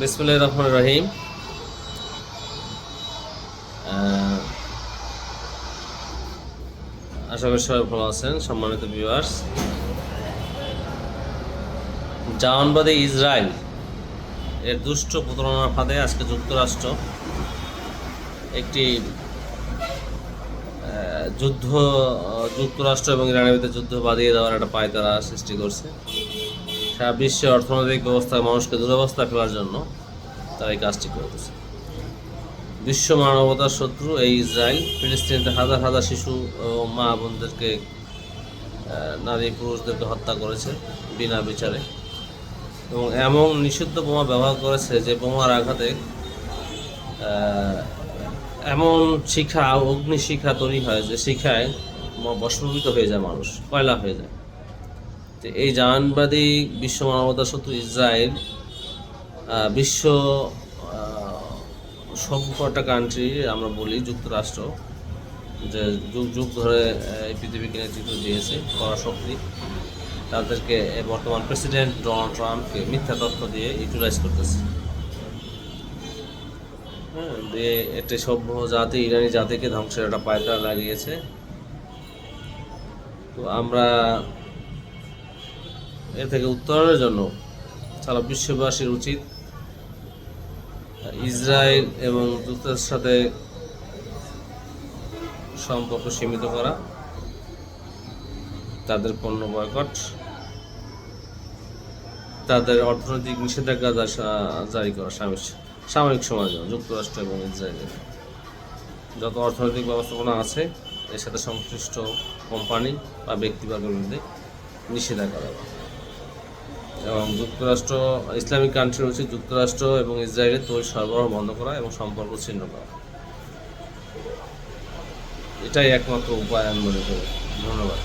বিসমিল্লাহির রহমানির রহিম। আশা করি সবাই ভালো আছেন। সম্মানিত ভিউয়ার্স, জাহানবাদী ইসরায়েল এর দুষ্ট প্রতারণার ফাঁদে আজকে যুক্তরাষ্ট্র একটি যুদ্ধ যুক্তরাষ্ট্র এবং ইরানের ভিতরে যুদ্ধ বাঁধিয়ে দেওয়ার একটা পায়তারা সৃষ্টি করছে। সারা বিশ্বের অর্থনৈতিক ব্যবস্থায় মানুষকে দুরবস্থায় ফেলার জন্য তারা এই কাজটি করতেছে। বিশ্ব মানবতার শত্রু এই ইসরায়েল ফিলিস্তিনিতে হাজার হাজার শিশু ও মা বোনদেরকে, নারী পুরুষদেরকে হত্যা করেছে বিনা বিচারে, এবং এমন নিষিদ্ধ বোমা ব্যবহার করেছে যে বোমার আঘাতে এমন শিখা, অগ্নিশিখা তৈরি হয় যে শিখায় ভস্মীভূত হয়ে যায়, মানুষ কয়লা হয়ে যায়। তো এই জাহানবাদী বিশ্ব মানবতার শত্রু ইসরায়েল বিশ্ব সব কটা কান্ট্রি, আমরা বলি যুক্তরাষ্ট্র, যে যুগ যুগ ধরে এই পৃথিবীকে নেতৃত্ব দিয়েছে পরাশক্তি, তাদেরকে বর্তমান প্রেসিডেন্ট ডোনাল্ড ট্রাম্পকে মিথ্যা তথ্য দিয়ে ইউটিলাইজ করতেছে। দিয়ে একটি সভ্য জাতি, ইরানি জাতিকে ধ্বংসের একটা পায়তারা লাগিয়েছে। তো আমরা এ থেকে উত্তরণের জন্য সারা বিশ্ববাসীর উচিত ইসরায়েল এবং যুক্তরাষ্ট্রের সাথে সম্পর্ক সীমিত করা, তাদের পণ্য বয়কট, তাদের অর্থনৈতিক নিষেধাজ্ঞা জারি করা সাময়িক সময়ের জন্য যুক্তরাষ্ট্র এবং ইসরায়েলের যত অর্থনৈতিক ব্যবস্থাপনা আছে এর সাথে সংশ্লিষ্ট কোম্পানি বা ব্যক্তিবর্গের বিরুদ্ধে নিষেধাজ্ঞা দেওয়া, এবং যুক্তরাষ্ট্র ইসলামিক কান্ট্রি উচিত যুক্তরাষ্ট্র এবং ইসরায়েলের তৈরি সরবরাহ বন্ধ করা এবং সম্পর্ক ছিন্ন করা। এটাই একমাত্র উপায় আমি মনে করি। ধন্যবাদ।